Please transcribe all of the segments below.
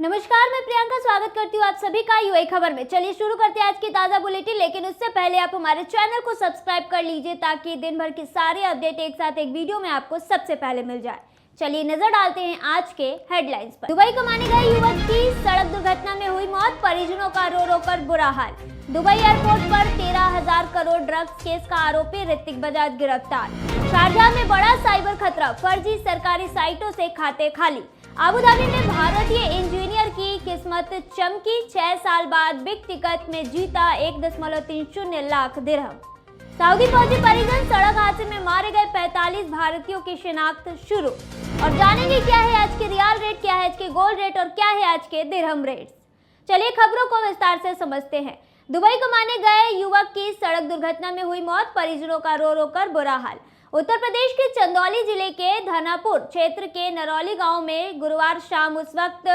नमस्कार, मैं प्रियंका स्वागत करती हूँ आप सभी का यूएई खबर में। चलिए शुरू करते हैं आज की ताजा बुलेटिन, लेकिन उससे पहले आप हमारे चैनल को सब्सक्राइब कर लीजिए ताकि दिन भर की सारी अपडेट एक साथ एक वीडियो में आपको सबसे पहले मिल जाए। चलिए नजर डालते हैं आज के हेडलाइंस पर। दुबई कमाने गए युवक की सड़क दुर्घटना में हुई मौत, परिजनों का रो रो कर बुरा हाल। दुबई एयरपोर्ट पर 13,000 करोड़ ड्रग्स केस का आरोपी ऋतिक बजाज गिरफ्तार। शारजाह में बड़ा साइबर खतरा, फर्जी सरकारी साइटों से खाते खाली। अबू धाबी में भारतीय इंजीनियर की किस्मत चमकी, 6 साल बाद बिग टिकट में जीता 1.30 लाख दिरहम। सऊदी पहुंचे परिजन, सड़क हादसे में मारे गए 45 भारतीयों की शिनाख्त शुरू। और जानेंगे क्या है आज के रियाल रेट, क्या है आज के गोल्ड रेट और क्या है आज के दिरहम रेट। चलिए खबरों को विस्तार से समझते हैं। दुबई कमाने गए युवक की सड़क दुर्घटना में हुई मौत, परिजनों का रो रो कर बुरा हाल। उत्तर प्रदेश के चंदौली जिले के धनापुर क्षेत्र के नरौली गांव में गुरुवार शाम उस वक्त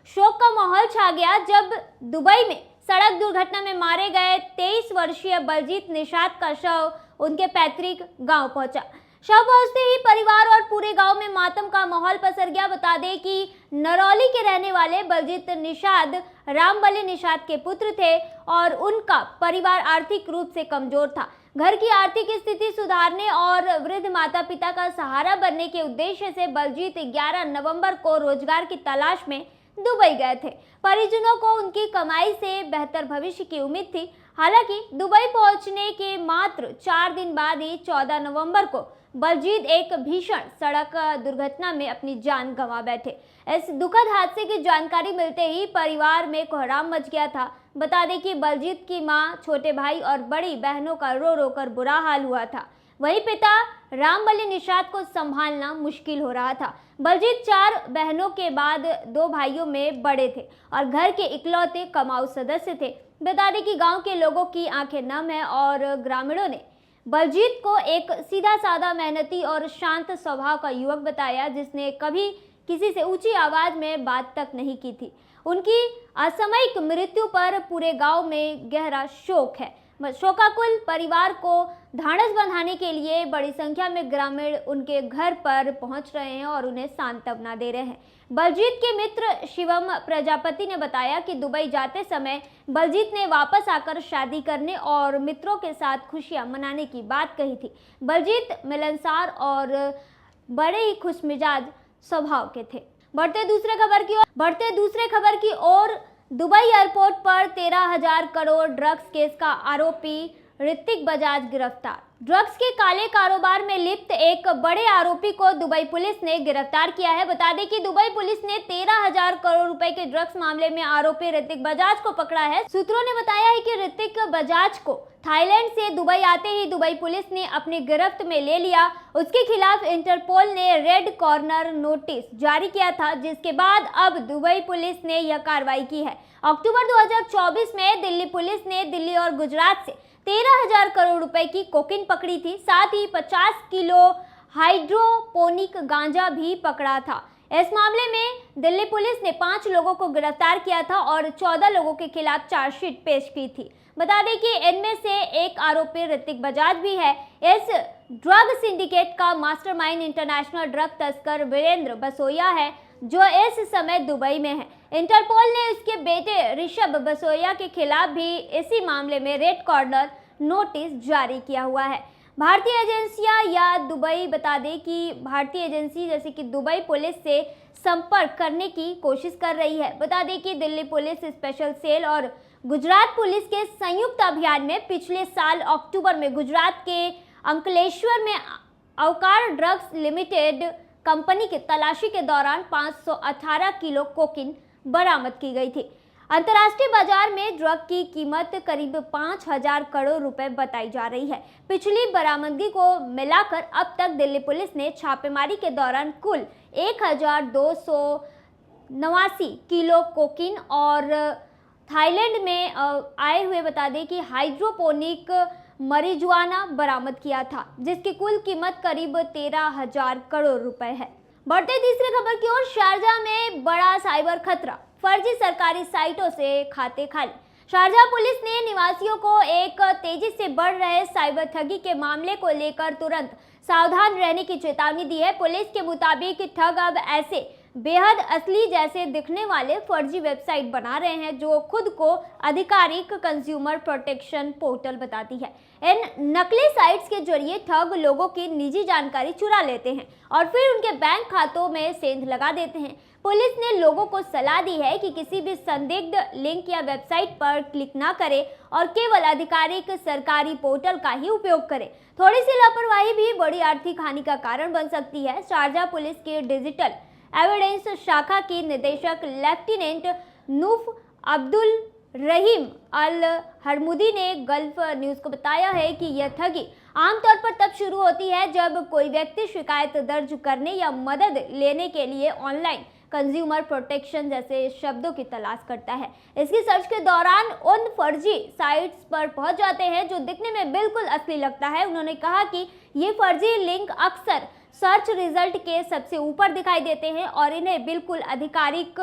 शोक का माहौल छा गया जब दुबई में सड़क दुर्घटना में मारे गए 23 वर्षीय बलजीत निषाद का शव उनके पैतृक गांव पहुंचा। शव पहुंचते ही परिवार और पूरे गांव में मातम का माहौल पसर गया। बता दें कि नरौली के रहने वाले बलजीत निषाद रामबली निषाद के पुत्र थे और उनका परिवार आर्थिक रूप से कमजोर था। घर की आर्थिक स्थिति सुधारने और वृद्ध माता पिता का सहारा बनने के उद्देश्य से बलजीत 11 नवंबर को रोजगार की तलाश में दुबई गए थे। परिजनों को उनकी कमाई से बेहतर भविष्य की उम्मीद थी। हालांकि दुबई पहुंचने के मात्र 4 दिन बाद ही 14 नवंबर को बलजीत एक भीषण सड़क दुर्घटना में अपनी जान गंवा बैठे। इस दुखद हादसे की जानकारी मिलते ही परिवार में कोहराम मच गया था। बता दें कि बलजीत की मां, छोटे भाई और बड़ी बहनों का रो रो कर बुरा हाल हुआ था। वहीं पिता रामबली निषाद को संभालना मुश्किल हो रहा था। बलजीत 4 बहनों के बाद 2 भाइयों में बड़े थे और घर के इकलौते कमाऊ सदस्य थे। बता दें कि गांव के लोगों की आंखें नम है और ग्रामीणों ने बलजीत को एक सीधा साधा, मेहनती और शांत स्वभाव का युवक बताया जिसने कभी किसी से ऊंची आवाज में बात तक नहीं की थी। उनकी असामयिक मृत्यु पर पूरे गांव में गहरा शोक है। शोकाकुल परिवार को ढांढस बंधाने के लिए बड़ी संख्या में ग्रामीण उनके घर पर पहुंच रहे हैं और उन्हें सांत्वना दे रहे हैं। बलजीत के मित्र शिवम प्रजापति ने बताया कि दुबई जाते समय बलजीत ने वापस आकर शादी करने और मित्रों के साथ खुशियां मनाने की बात कही थी। बलजीत मिलनसार और बड़े ही खुशमिजाज स्वभाव के थे। बढ़ते दूसरे खबर की ओर दुबई एयरपोर्ट पर 13,000 करोड़ ड्रग्स केस का आरोपी ऋतिक बजाज गिरफ्तार। ड्रग्स के काले कारोबार में लिप्त एक बड़े आरोपी को दुबई पुलिस ने गिरफ्तार किया है। बता दें कि दुबई पुलिस ने 13,000 करोड़ रुपए के ड्रग्स मामले में आरोपी ऋतिक बजाज को पकड़ा है। सूत्रों ने बताया है कि ऋतिक बजाज को थाईलैंड से दुबई आते ही दुबई पुलिस ने अपनी गिरफ्त में ले लिया। उसके खिलाफ इंटरपोल ने रेड कॉर्नर नोटिस जारी किया था, जिसके बाद अब दुबई पुलिस ने यह कार्रवाई की है। अक्टूबर 2024 में दिल्ली पुलिस ने दिल्ली और गुजरात से 13,000 करोड़ रुपए की कोकीन पकड़ी थी। साथ ही 50 किलो हाइड्रोपोनिक गांजा भी पकड़ा था। इस मामले में दिल्ली पुलिस ने 5 लोगों को गिरफ्तार किया था और 14 लोगों के खिलाफ चार्जशीट पेश की थी। बता दें कि इनमें से एक आरोपी ऋतिक बजाज भी है। इस ड्रग सिंडिकेट का मास्टरमाइंड इंटरनेशनल ड्रग तस्कर वीरेंद्र बसोया है, जो इस समय दुबई में है। इंटरपोल ने उसके बेटे ऋषभ बसोया के खिलाफ भी इसी मामले में रेड कॉर्नर नोटिस जारी किया हुआ है। भारतीय एजेंसियां या दुबई, बता दें कि भारतीय एजेंसी जैसे कि दुबई पुलिस से संपर्क करने की कोशिश कर रही है। बता दें कि दिल्ली पुलिस स्पेशल सेल और गुजरात पुलिस के संयुक्त अभियान में पिछले साल अक्टूबर में गुजरात के अंकलेश्वर में अवकार ड्रग्स लिमिटेड कंपनी की तलाशी के दौरान 518 किलो कोकीन बरामद की गई थी। अंतर्राष्ट्रीय बाजार में ड्रग की कीमत करीब 5,000 करोड़ रुपए बताई जा रही है। पिछली बरामदगी को मिलाकर अब तक दिल्ली पुलिस ने छापेमारी के दौरान कुल 1,289 किलो कोकीन और थाईलैंड में आए हुए, बता दें कि हाइड्रोपोनिक मरिजुआना बरामद किया था, जिसकी कुल कीमत करीब 13,000 करोड़ रुपए है। बढ़ते तीसरे खबर की ओर, शारजाह में बड़ा साइबर खतरा, फर्जी सरकारी साइटों से खाते खाली। शारजाह पुलिस ने निवासियों को एक तेजी से बढ़ रहे साइबर ठगी के मामले को लेकर तुरंत सावधान रहने की चेतावनी दी है। पुलिस के मुताबिक ठग अब ऐसे बेहद असली जैसे दिखने वाले फर्जी वेबसाइट बना रहे हैं जो खुद को आधिकारिक कंज्यूमर प्रोटेक्शन पोर्टल बताती है। इन नकली साइट्स के जरिए ठग लोगों की निजी जानकारी चुरा लेते हैं और फिर उनके बैंक खातों में सेंध लगा देते हैं। पुलिस ने लोगों को सलाह दी है कि किसी भी संदिग्ध लिंक या वेबसाइट पर क्लिक ना करें और केवल आधिकारिक सरकारी पोर्टल का ही उपयोग करें। थोड़ी सी लापरवाही भी बड़ी आर्थिक हानि का कारण बन सकती है। शारजाह पुलिस के डिजिटल एविडेंस शाखा की निदेशक लेफ्टिनेंट नूफ अब्दुल रहीम अल हरमुदी ने गल्फ न्यूज को बताया है कि यह ठगी आमतौर पर तब शुरू होती है जब कोई व्यक्ति शिकायत दर्ज करने या मदद लेने के लिए ऑनलाइन कंज्यूमर प्रोटेक्शन जैसे शब्दों की तलाश करता है। इसकी सर्च के दौरान उन फर्जी साइट्स पर पहुंच जाते हैं जो दिखने में बिल्कुल असली लगता है। उन्होंने कहा कि ये फर्जी लिंक अक्सर सर्च रिजल्ट के सबसे ऊपर दिखाई देते हैं और इन्हें बिल्कुल आधिकारिक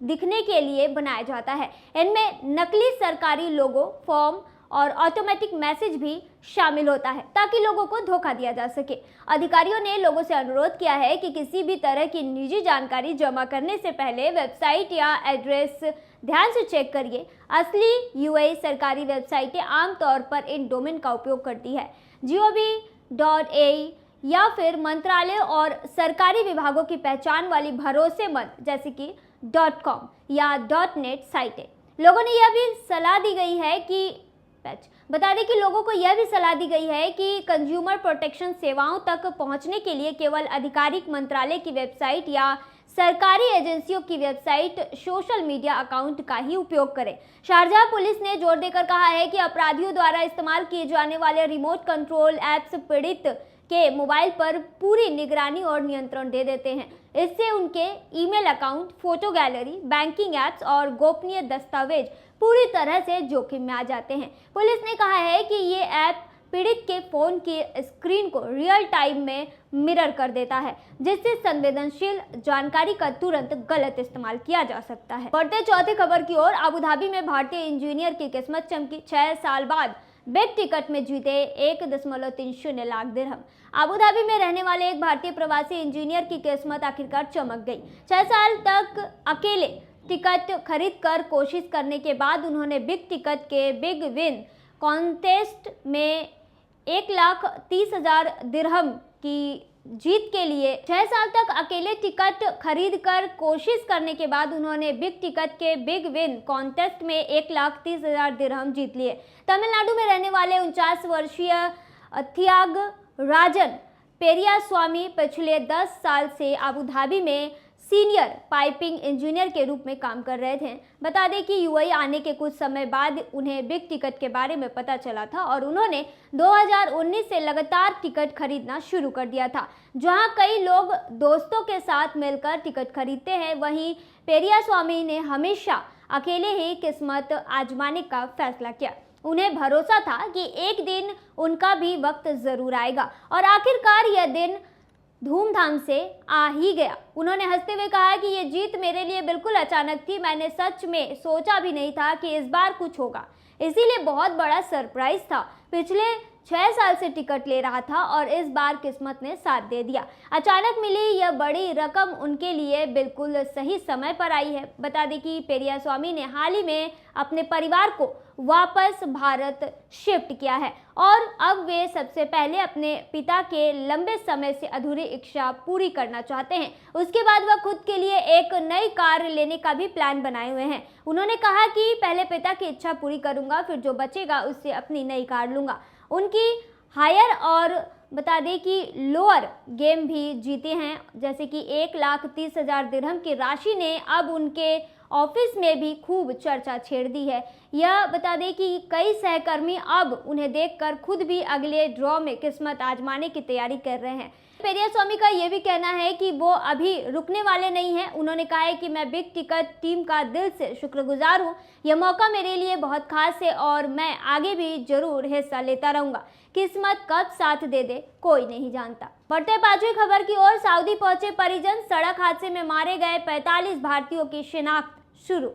दिखने के लिए बनाया जाता है। इनमें नकली सरकारी लोगो, फॉर्म और ऑटोमेटिक मैसेज भी शामिल होता है ताकि लोगों को धोखा दिया जा सके। अधिकारियों ने लोगों से अनुरोध किया है कि किसी भी तरह की निजी जानकारी जमा करने से पहले वेबसाइट या एड्रेस ध्यान से चेक करिए। असली यूएई सरकारी वेबसाइटें आमतौर पर इन डोमेन का उपयोग करती है। gov.ai या फिर मंत्रालय और सरकारी विभागों की पहचान वाली भरोसेमंद जैसे कि .com या .net साइटें। लोगों ने यह भी सलाह दी गई है कि बता दें कि लोगों को यह भी सलाह दी गई है कि कंज्यूमर प्रोटेक्शन सेवाओं तक पहुंचने के लिए केवल आधिकारिक मंत्रालय की वेबसाइट या सरकारी एजेंसियों की वेबसाइट, सोशल मीडिया अकाउंट का ही उपयोग करें। शारजाह पुलिस ने जोर देकर कहा है कि अपराधियों द्वारा इस्तेमाल किए जाने वाले रिमोट कंट्रोल ऐप्स पीड़ित के मोबाइल पर पूरी निगरानी और नियंत्रण दे देते हैं। इससे उनके email account, photo gallery, banking apps और गोपनीय दस्तावेज पूरी तरह से जोखिम में आ जाते हैं। पुलिस ने कहा है कि ये ऐप पीड़ित के फोन की स्क्रीन को रियल टाइम में मिरर कर देता है, जिससे संवेदनशील जानकारी का तुरंत गलत इस्तेमाल किया जा सकता है। बढ़ते चौथी खबर की ओर, अबू धाबी में भारतीय इंजीनियर की किस्मत चमकी। 6 साल बाद बिग टिकट में जीते 1.30 लाख दिरहम। अबू धाबी में रहने वाले एक भारतीय प्रवासी इंजीनियर की किस्मत आखिरकार चमक गई। 6 साल तक अकेले टिकट खरीद कर कोशिश करने के बाद उन्होंने बिग टिकट के बिग विन कॉन्टेस्ट में 1,30,000 दिरहम की जीत के लिए 6 साल तक अकेले टिकट खरीद कर कोशिश करने के बाद उन्होंने बिग टिकट के बिग विन कॉन्टेस्ट में 1,30,000 दिरहम जीत लिए। तमिलनाडु में रहने वाले 49 वर्षीय त्याग राजन पेरियास्वामी पिछले 10 साल से अबू धाबी में सीनियर पाइपिंग इंजीनियर के रूप में काम कर रहे थे। बता दें कि यूएई आने के कुछ समय बाद उन्हें बिग टिकट के बारे में पता चला था और उन्होंने 2019 से लगातार टिकट खरीदना शुरू कर दिया था। जहां कई लोग दोस्तों के साथ मिलकर टिकट खरीदते हैं, वहीं पेरियास्वामी ने हमेशा अकेले ही किस्मत आजमाने का फैसला किया। उन्हें भरोसा था कि एक दिन उनका भी वक्त जरूर आएगा और आखिरकार यह दिन धूमधाम से आ ही गया। उन्होंने हंसते हुए कहा कि ये जीत मेरे लिए बिल्कुल अचानक थी। मैंने सच में सोचा भी नहीं था कि इस बार कुछ होगा, इसीलिए बहुत बड़ा सरप्राइज था। पिछले 6 साल से टिकट ले रहा था और इस बार किस्मत ने साथ दे दिया। अचानक मिली यह बड़ी रकम उनके लिए बिल्कुल सही समय पर आई है। बता दें कि पेरियास्वामी ने हाल ही में अपने परिवार को वापस भारत शिफ्ट किया है और अब वे सबसे पहले अपने पिता के लंबे समय से अधूरी इच्छा पूरी करना चाहते हैं। उसके बाद वह खुद के लिए एक नई कार लेने का भी प्लान बनाए हुए हैं। उन्होंने कहा कि पहले पिता की इच्छा पूरी करूंगा, फिर जो बचेगा उससे अपनी नई कार लूंगा। उनकी हायर और बता दें कि लोअर गेम भी जीते हैं, जैसे कि 1,30,000 दिरहम की राशि ने अब उनके ऑफिस में भी खूब चर्चा छेड़ दी है। यह बता दें कि कई सहकर्मी अब उन्हें देखकर खुद भी अगले ड्रॉ में किस्मत आजमाने की तैयारी कर रहे हैं। पेरियास्वामी का यह भी कहना है कि वो अभी रुकने वाले नहीं हैं। उन्होंने कहा है कि मैं बिग टिकट टीम का दिल से शुक्रगुजार हूँ। यह मौका मेरे लिए बहुत खास है और मैं आगे भी जरूर हिस्सा लेता रहूंगा। किस्मत कब साथ दे दे कोई नहीं जानता। बढ़ते 5वीं खबर की ओर, सऊदी पहुंचे परिजन, सड़क हादसे में मारे गए 45 भारतीयों की शिनाख्त शुरू।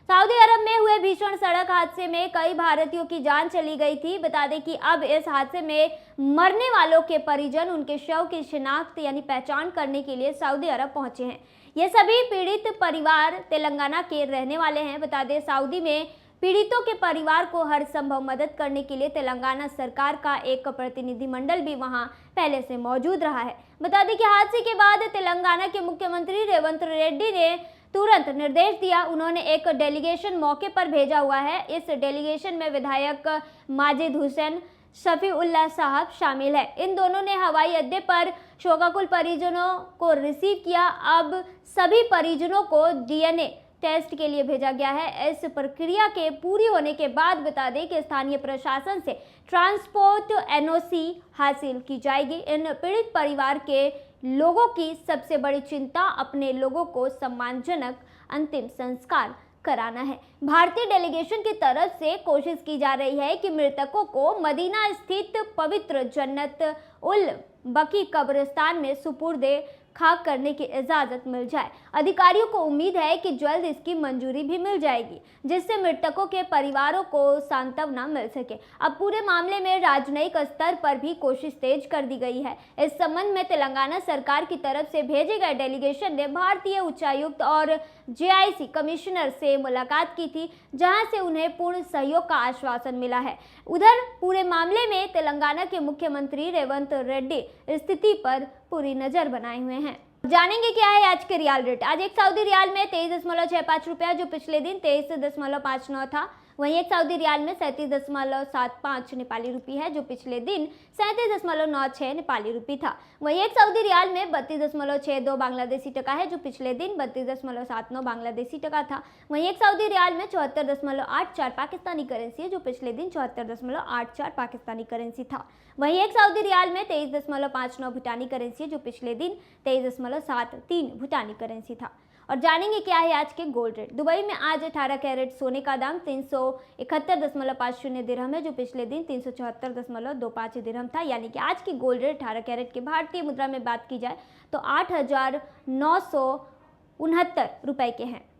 सऊदी अरब में हुए भीषण सड़क हादसे में कई भारतीयों की जान चली गई थी। बता दें कि अब इस हादसे में मरने वालों के परिजन उनके शव की शिनाख्त यानी पहचान करने के लिए सऊदी अरब पहुंचे हैं। ये सभी पीड़ित परिवार तेलंगाना के रहने वाले हैं। बता दें, सऊदी में पीड़ितों के परिवार को हर संभव मदद करने के लिए तेलंगाना सरकार का एक प्रतिनिधिमंडल भी वहां पहले से मौजूद रहा है। बता दें कि हादसे के बाद तेलंगाना के मुख्यमंत्री रेवंत रेड्डी ने तुरंत निर्देश दिया। उन्होंने एक डेलीगेशन मौके पर भेजा हुआ है। इस डेलीगेशन में विधायक माजिद हुसैन, शफीउल्लाह साहब शामिल है। इन दोनों ने हवाई अड्डे पर शोकाकुल परिजनों को रिसीव किया। अब सभी परिजनों को डीएनए टेस्ट के लिए भेजा गया है। इस प्रक्रिया के पूरी होने के बाद बता दें कि स्थानीय प्रशासन से ट्रांसपोर्ट एनओसी हासिल की जाएगी। इन पीड़ित परिवार के लोगों की सबसे बड़ी चिंता अपने लोगों को सम्मानजनक अंतिम संस्कार कराना है। भारतीय डेलीगेशन की तरफ से कोशिश की जा रही है कि मृतकों को मदीना स्थित पवित्र जन्नत उल बकी कब्रिस्तान में सुपुर्दे खाक करने की इजाजत मिल जाए। अधिकारियों को उम्मीद है कि जल्द इसकी मंजूरी भी मिल जाएगी, जिससे मृतकों के परिवारों को सांत्वना मिल सके। अब पूरे मामले में राजनयिक स्तर पर भी कोशिश तेज कर दी गई है। इस संबंध में तेलंगाना सरकार की तरफ से भेजे गए डेलीगेशन ने भारतीय उच्चायुक्त और जेआईसी कमिश्नर से मुलाकात की थी, जहां से उन्हें पूर्ण सहयोग का आश्वासन मिला है। उधर पूरे मामले में तेलंगाना के मुख्यमंत्री रेवंत रेड्डी स्थिति पर पूरी नजर बनाए हुए हैं। जानेंगे क्या है आज के रियाल रेट। आज एक सऊदी रियाल में 23.65 रुपया, जो पिछले दिन 23.59 था। वहीं एक सऊदी रियाल में 37.75 नेपाली रुपी है, जो पिछले दिन 37.96 नेपाली रुपी था। वहीं एक सऊदी रियाल में 32.62 बांग्लादेशी टका है, जो पिछले दिन 32.79 बांग्लादेशी टका था। वहीं एक सऊदी रियाल में 74.84 पाकिस्तानी करेंसी है, जो पिछले दिन 74.84 पाकिस्तानी करेंसी था। वहीं एक सऊदी रियाल में 23.59 भूटानी करेंसी है, जो पिछले दिन 23.73 भूटानी करेंसी था। और जानेंगे क्या है आज के गोल्ड रेट। दुबई में आज 18 कैरेट सोने का दाम 371.50 दिरहम है, जो पिछले दिन 374.25 दिरहम था। यानी कि आज की गोल्ड रेट 18 कैरेट के भारतीय मुद्रा में बात की जाए तो 8,969 रुपए के हैं।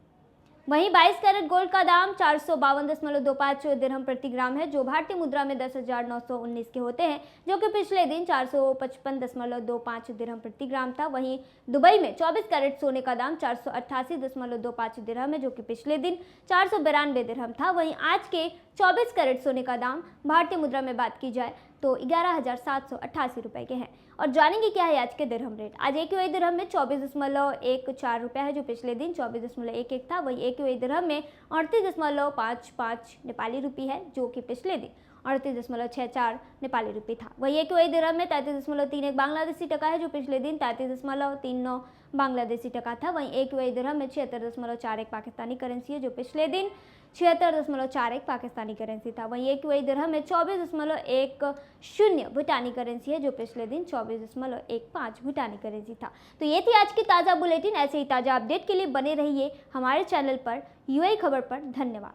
वहीं 22 कैरेट गोल्ड का दाम 452.25 दिरहम प्रति ग्राम है, जो भारतीय मुद्रा में 10,919 के होते हैं, जो कि पिछले दिन 455.25 दिरहम प्रति ग्राम था। वहीं दुबई में 24 कैरेट सोने का दाम 488.25 दिरहम है, जो कि पिछले दिन 492 दिरहम था। वहीं आज के 24 कैरेट सोने का दाम भारतीय मुद्रा में बात की जाए तो 11,788 रुपए के हैं। और जानेंगे क्या है आज के दिरहम रेट। आज एक यूएई दिरहम में 24.14 रुपया है, जो पिछले दिन 24.11 था। वही एक यूएई दिरहम में 38.55 नेपाली रुपी है, जो कि पिछले दिन 38.64 नेपाली रुपी था। वही एक यूएई दिरहम में 33.31 बांग्लादेशी टका है, जो पिछले दिन 33.39 बांग्लादेशी टका था। वहीं एक यूएई दिरहम में 76.41 पाकिस्तानी करेंसी है, जो पिछले दिन 76.41 पाकिस्तानी करेंसी था। वहीं एक यूएई दिरहम में 24.10 भूटानी करेंसी है, जो पिछले दिन 24.15 भूटानी करेंसी था। तो ये थी आज की ताज़ा बुलेटिन। ऐसे ही ताज़ा अपडेट के लिए बने रहिए हमारे चैनल पर यूएई खबर पर। धन्यवाद।